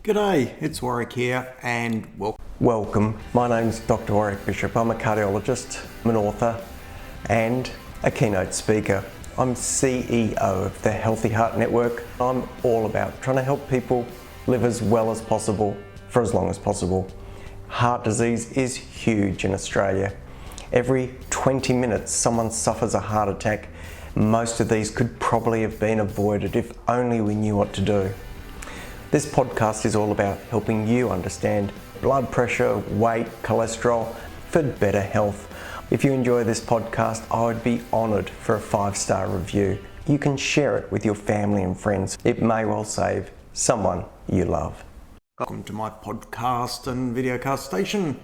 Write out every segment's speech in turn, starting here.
G'day, it's Warwick here and Welcome. My name's Doctor Warrick Bishop. I'm a cardiologist, I'm an author and a keynote speaker. I'm CEO of the Healthy Heart Network. I'm all about trying to help people live as well as possible for as long as possible. Heart disease is huge in Australia. Every 20 minutes someone suffers a heart attack. Most of these could probably have been avoided if only we knew what to do. This podcast is all about helping you understand blood pressure, weight, cholesterol for better health. If you enjoy this podcast, I would be honoured for a 5-star review. You can share it with your family and friends. It may well save someone you love. welcome to my podcast and videocast station.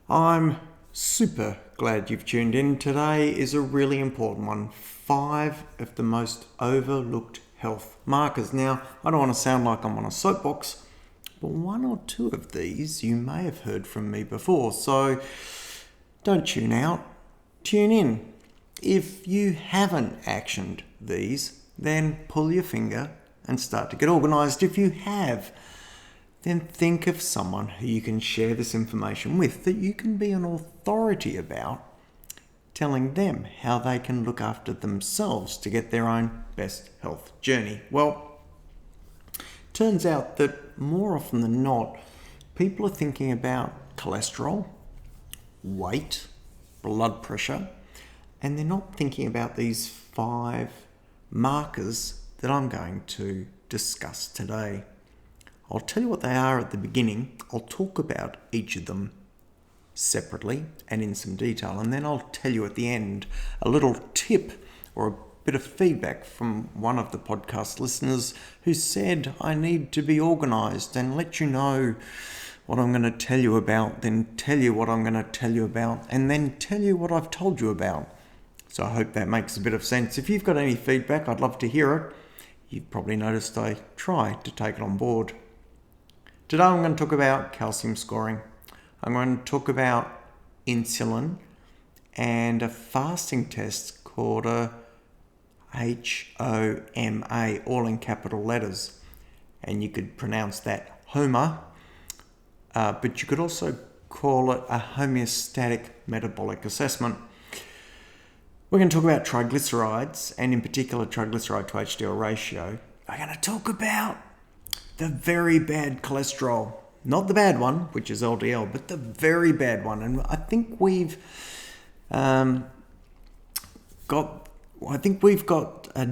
I'm super glad you've tuned in. Today is a really important one. 5 of the most overlooked health markers. Now, I don't want to sound like I'm on a soapbox, but 1 or 2 of these you may have heard from me before, so don't tune out, tune in. If you haven't actioned these, then pull your finger and start to get organised. If you have, then think of someone who you can share this information with, that you can be an authority about, telling them how they can look after themselves to get their own best health journey. Well, turns out that more often than not, people are thinking about cholesterol, weight, blood pressure, and they're not thinking about these 5 markers that I'm going to discuss today. I'll tell you what they are at the beginning. I'll talk about each of them separately and in some detail, and then I'll tell you at the end a little tip or a bit of feedback from one of the podcast listeners who said I need to be organised and let you know what I'm going to tell you about, then tell you what I'm going to tell you about, and then tell you what I've told you about. So I hope that makes a bit of sense. If you've got any feedback, I'd love to hear it. You've probably noticed I try to take it on board. Today I'm going to talk about calcium scoring. I'm going to talk about insulin and a fasting test called a HOMA, all in capital letters. And you could pronounce that HOMA, but you could also call it a homeostatic metabolic assessment. We're going to talk about triglycerides, and in particular triglyceride to HDL ratio. We're going to talk about the very bad cholesterol. Not the bad one, which is LDL, but the very bad one. And I think we've got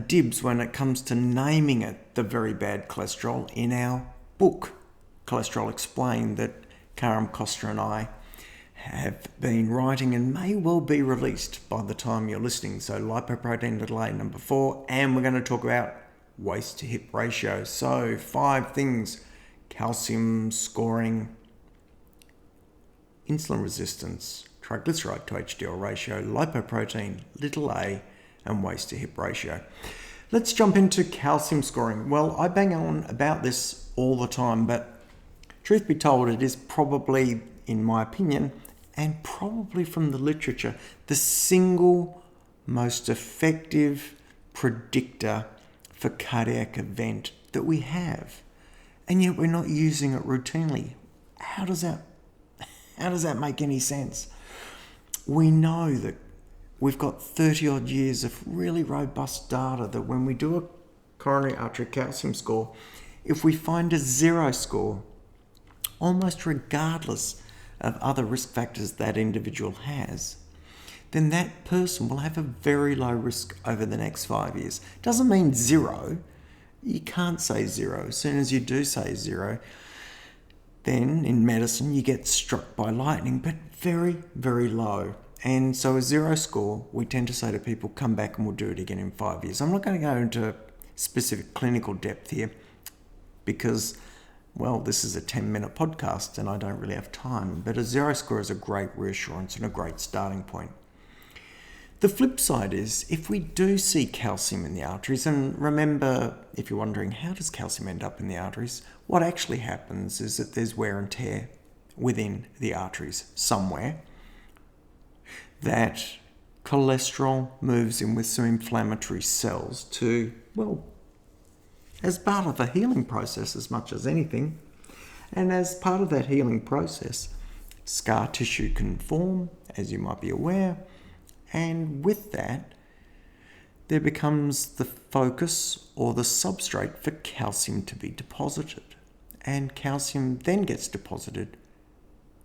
dibs when it comes to naming it the very bad cholesterol in our book, Cholesterol Explained, that Karam Costa and I have been writing and may well be released by the time you're listening. So lipoprotein little a number 4, and we're going to talk about waist to hip ratio. So 5 things: calcium scoring, insulin resistance, triglyceride to HDL ratio, lipoprotein little a, and waist to hip ratio. Let's jump into calcium scoring. Well, I bang on about this all the time, but truth be told, it is probably, in my opinion, and probably from the literature, the single most effective predictor for cardiac event that we have. And yet we're not using it routinely. How does that make any sense? We know that we've got 30 odd years of really robust data that when we do a coronary artery calcium score, if we find a 0 score, almost regardless of other risk factors that individual has, then that person will have a very low risk over the next 5 years. Doesn't mean 0. You can't say 0. As soon as you do say 0, then in medicine you get struck by lightning, but very, very low. And so a 0 score, we tend to say to people, come back and we'll do it again in 5 years. I'm not going to go into specific clinical depth here because, well, this is a 10-minute podcast and I don't really have time. But a 0 score is a great reassurance and a great starting point. The flip side is, if we do see calcium in the arteries, and remember, if you're wondering, how does calcium end up in the arteries? What actually happens is that there's wear and tear within the arteries somewhere, that cholesterol moves in with some inflammatory cells to, well, as part of a healing process as much as anything. And as part of that healing process, scar tissue can form, as you might be aware, and with that, there becomes the focus or the substrate for calcium to be deposited. And calcium then gets deposited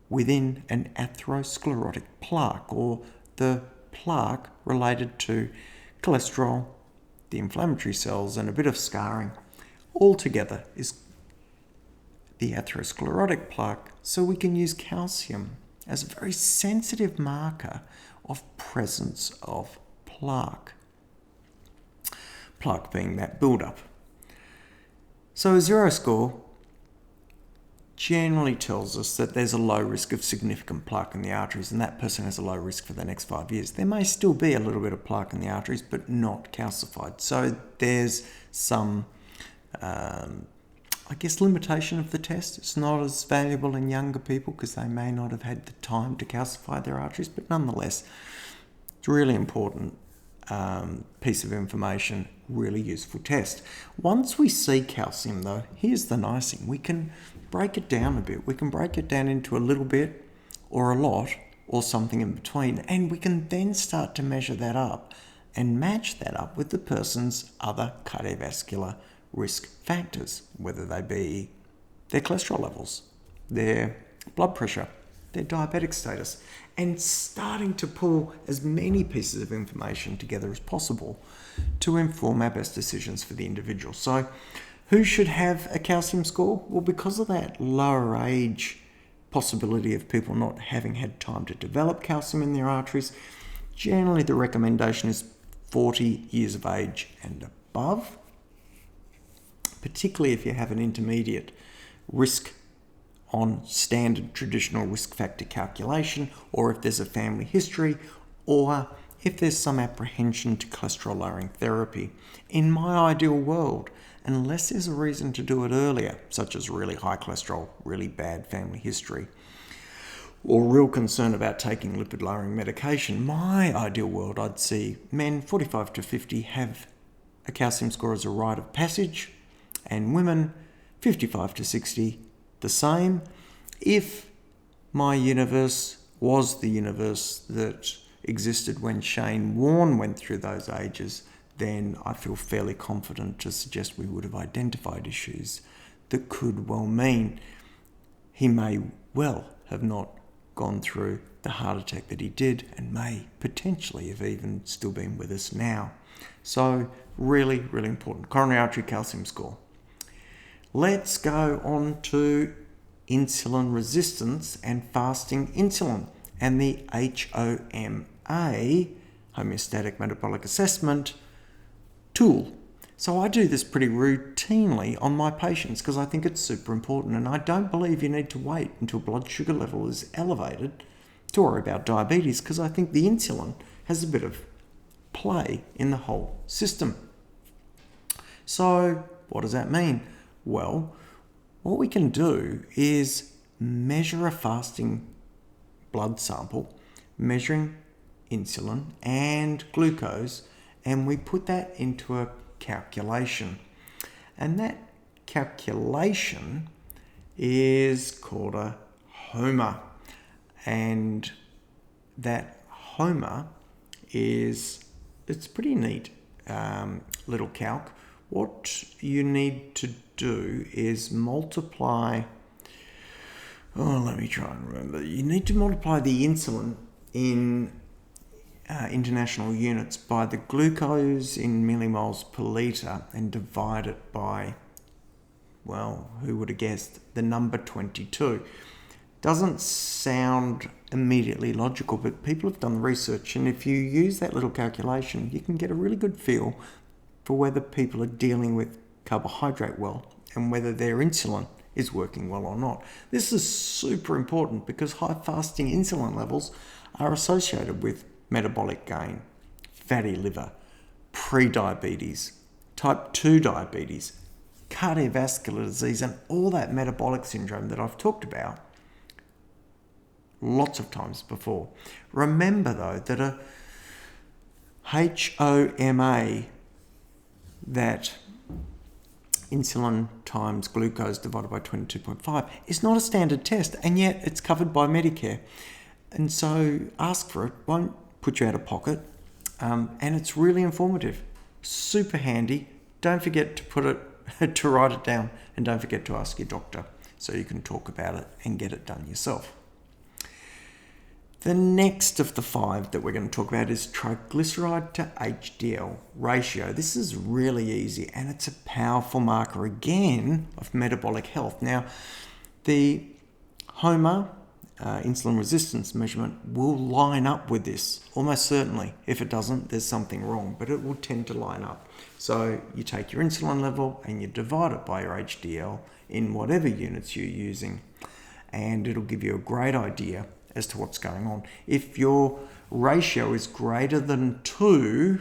within an atherosclerotic plaque, or the plaque related to cholesterol, the inflammatory cells, and a bit of scarring. All together is the atherosclerotic plaque, so we can use calcium as a very sensitive marker of presence of plaque. Plaque being that build-up. So a 0 score generally tells us that there's a low risk of significant plaque in the arteries, and that person has a low risk for the next 5 years. There may still be a little bit of plaque in the arteries, but not calcified. So there's some limitation of the test. It's not as valuable in younger people because they may not have had the time to calcify their arteries, but nonetheless, it's a really important piece of information, really useful test. Once we see calcium though, here's the nice thing. We can break it down a bit. We can break it down into a little bit or a lot or something in between, and we can then start to measure that up and match that up with the person's other cardiovascular risk factors, whether they be their cholesterol levels, their blood pressure, their diabetic status, and starting to pull as many pieces of information together as possible to inform our best decisions for the individual. So who should have a calcium score? Well, because of that lower age possibility of people not having had time to develop calcium in their arteries, generally the recommendation is 40 years of age and above, particularly if you have an intermediate risk on standard traditional risk factor calculation, or if there's a family history, or if there's some apprehension to cholesterol lowering therapy. In my ideal world, unless there's a reason to do it earlier, such as really high cholesterol, really bad family history, or real concern about taking lipid lowering medication, my ideal world, I'd see men 45 to 50 have a calcium score as a rite of passage, and women 55 to 60 the same. If my universe was the universe that existed when Shane Warne went through those ages, then I feel fairly confident to suggest we would have identified issues that could well mean he may well have not gone through the heart attack that he did, and may potentially have even still been with us now. So really, really important. Coronary artery calcium score. Let's go on to insulin resistance and fasting insulin and the HOMA, homeostatic metabolic assessment tool. So I do this pretty routinely on my patients because I think it's super important, and I don't believe you need to wait until blood sugar level is elevated to worry about diabetes, because I think the insulin has a bit of play in the whole system. So what does that mean? Well, what we can do is measure a fasting blood sample, measuring insulin and glucose, and we put that into a calculation. And that calculation is called a HOMA. And that HOMA it's pretty neat little calc. What you need to do is multiply, let me try and remember. You need to multiply the insulin in international units by the glucose in millimoles per litre and divide it by, well, who would have guessed, the number 22. Doesn't sound immediately logical, but people have done the research, and if you use that little calculation, you can get a really good feel for whether people are dealing with carbohydrate well and whether their insulin is working well or not. This is super important because high fasting insulin levels are associated with metabolic gain, fatty liver, pre-diabetes, type 2 diabetes, cardiovascular disease, and all that metabolic syndrome that I've talked about lots of times before. Remember though that a HOMA that insulin times glucose divided by 22.5 is not a standard test, and yet it's covered by Medicare. And so ask for it, won't put you out of pocket, and it's really informative, super handy. Don't forget to write it down, and don't forget to ask your doctor so you can talk about it and get it done yourself. The next of the 5 that we're going to talk about is triglyceride to HDL ratio. This is really easy, and it's a powerful marker again of metabolic health. Now, the HOMA insulin resistance measurement will line up with this almost certainly. If it doesn't, there's something wrong, but it will tend to line up. So you take your insulin level and you divide it by your HDL in whatever units you're using, and it'll give you a great idea as to what's going on. If your ratio is greater than 2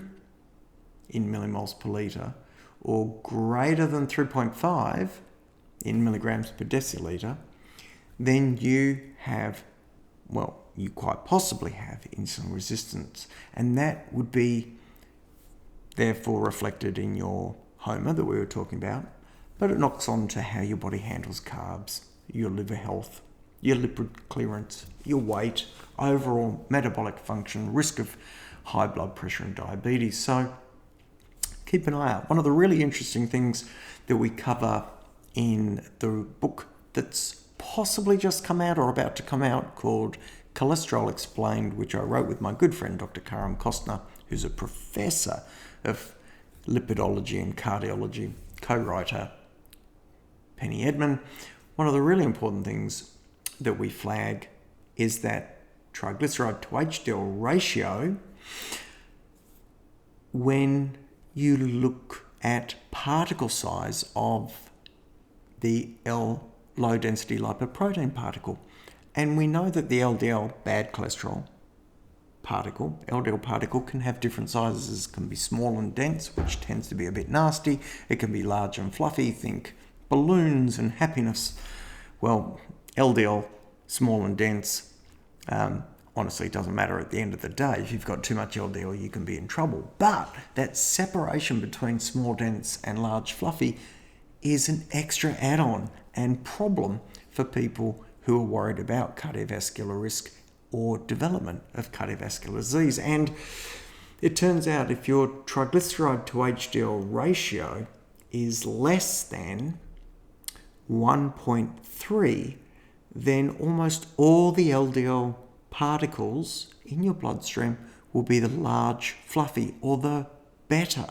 in millimoles per litre or greater than 3.5 in milligrams per deciliter, then you quite possibly have insulin resistance, and that would be therefore reflected in your HOMA that we were talking about, but it knocks on to how your body handles carbs, your liver health, your lipid clearance, your weight, overall metabolic function, risk of high blood pressure and diabetes. So keep an eye out. One of the really interesting things that we cover in the book that's possibly just come out or about to come out, called Cholesterol Explained, which I wrote with my good friend Dr. Karam Kostner, who's a professor of lipidology and cardiology, co-writer Penny Edman. One of the really important things that we flag is that triglyceride to HDL ratio, when you look at particle size of the low density lipoprotein particle. And we know that the LDL, bad cholesterol particle, LDL particle, can have different sizes. It can be small and dense, which tends to be a bit nasty. It can be large and fluffy, think balloons and happiness. Well, LDL, small and dense, honestly, it doesn't matter at the end of the day. If you've got too much LDL, you can be in trouble. But that separation between small, dense and large, fluffy is an extra add-on and problem for people who are worried about cardiovascular risk or development of cardiovascular disease. And it turns out if your triglyceride to HDL ratio is less than 1.3, then almost all the LDL particles in your bloodstream will be the large, fluffy, or the better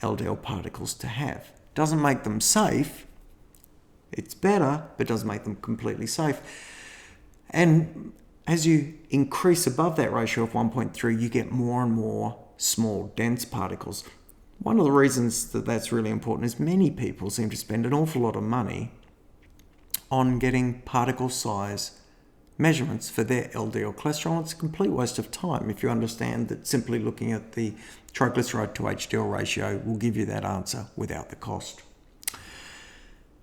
LDL particles to have. Doesn't make them safe. It's better, but doesn't make them completely safe. And as you increase above that ratio of 1.3, you get more and more small, dense particles. One of the reasons that that's really important is many people seem to spend an awful lot of money on getting particle size measurements for their LDL cholesterol. It's a complete waste of time if you understand that simply looking at the triglyceride to HDL ratio will give you that answer without the cost.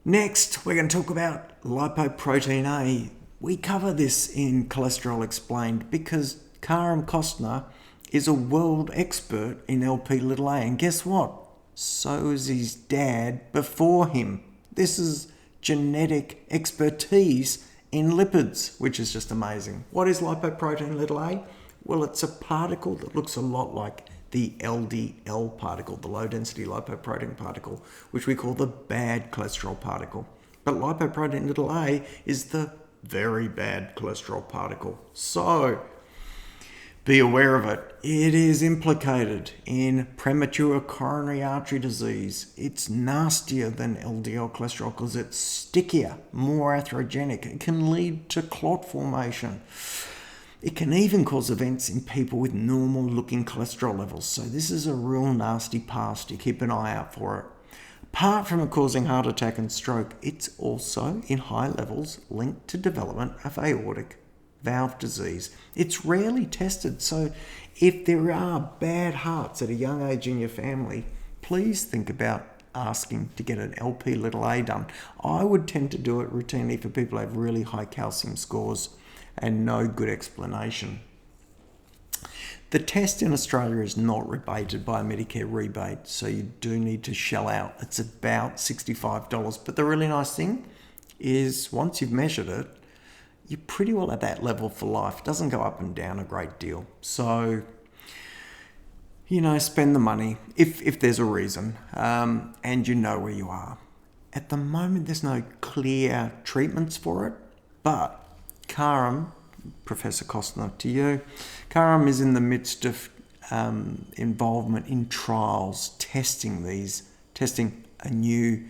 Next, we're going to talk about lipoprotein A. We cover this in Cholesterol Explained because Karam Kostner is a world expert in LP(a), and guess what? So is his dad before him. This is genetic expertise in lipids, which is just amazing. What is lipoprotein A? Well, it's a particle that looks a lot like the LDL particle, the low density lipoprotein particle, which we call the bad cholesterol particle. But lipoprotein A is the very bad cholesterol particle. So be aware of it. It is implicated in premature coronary artery disease. It's nastier than LDL cholesterol because it's stickier, more atherogenic. It can lead to clot formation. It can even cause events in people with normal looking cholesterol levels. So this is a real nasty past. You keep an eye out for it. Apart from it causing heart attack and stroke, it's also in high levels linked to development of aortic valve disease. It's rarely tested, so if there are bad hearts at a young age in your family, please think about asking to get an LP(a) done. I would tend to do it routinely for people who have really high calcium scores and no good explanation. The test in Australia is not rebated by a Medicare rebate, so you do need to shell out. It's about $65. But the really nice thing is once you've measured it, you're pretty well at that level for life. It doesn't go up and down a great deal. So, spend the money if there's a reason, and you know where you are. At the moment, there's no clear treatments for it, but Karam, Professor Costner, to you, Karam is in the midst of involvement in trials, testing a new,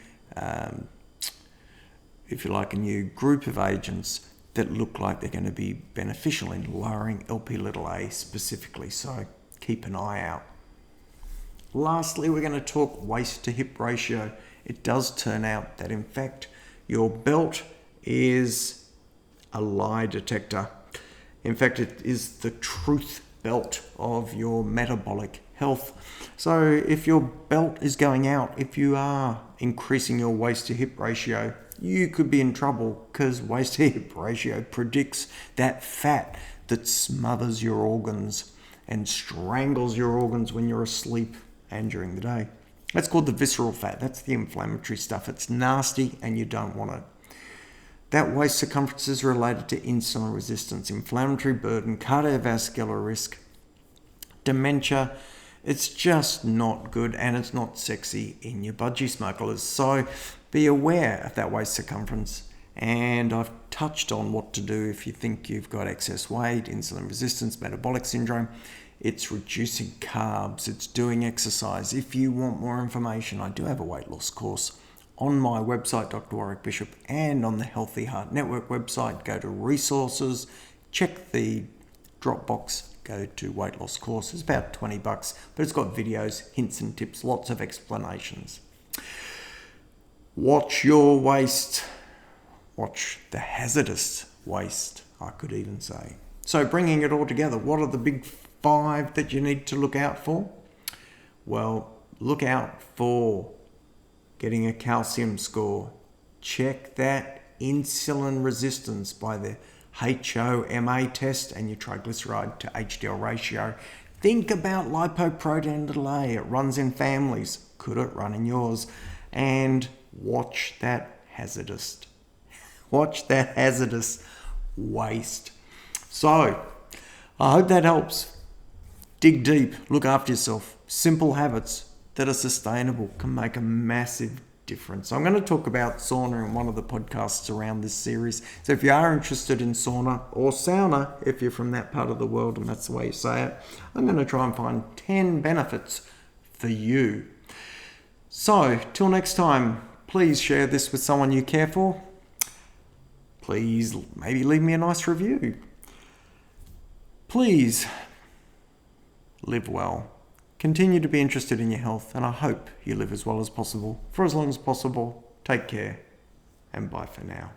if you like, a new group of agents that look like they're going to be beneficial in lowering Lp(a) specifically. So keep an eye out. Lastly, we're going to talk waist to hip ratio. It does turn out that, in fact, your belt is a lie detector. In fact, it is the truth belt of your metabolic health. So if your belt is going out, if you are increasing your waist to hip ratio, you could be in trouble, because waist to hip ratio predicts that fat that smothers your organs and strangles your organs when you're asleep and during the day. That's called the visceral fat. That's the inflammatory stuff. It's nasty and you don't want it. That waist circumference is related to insulin resistance, inflammatory burden, cardiovascular risk, dementia. It's just not good, and it's not sexy in your budgie smugglers. So be aware of that waist circumference. And I've touched on what to do if you think you've got excess weight, insulin resistance, metabolic syndrome. It's reducing carbs. It's doing exercise. If you want more information, I do have a weight loss course on my website, Dr. Warrick Bishop, and on the Healthy Heart Network website. Go to resources, check the drop box, go to weight loss course. It's about $20, but it's got videos, hints and tips, lots of explanations. Watch your waist. Watch the hazardous waist, I could even say. So bringing it all together, what are the big 5 that you need to look out for? Well, look out for getting a calcium score. Check that insulin resistance by the HOMA test and your triglyceride to HDL ratio. Think about lipoprotein(a). It runs in families. Could it run in yours? And watch that hazardous waist. So, I hope that helps. Dig deep, look after yourself. Simple habits that are sustainable can make a massive difference. I'm going to talk about sauna in one of the podcasts around this series. So if you are interested in sauna or sauna, if you're from that part of the world and that's the way you say it, I'm going to try and find 10 benefits for you. So till next time, please share this with someone you care for. Please maybe leave me a nice review. Please live well. Continue to be interested in your health, and I hope you live as well as possible for as long as possible. Take care, and bye for now.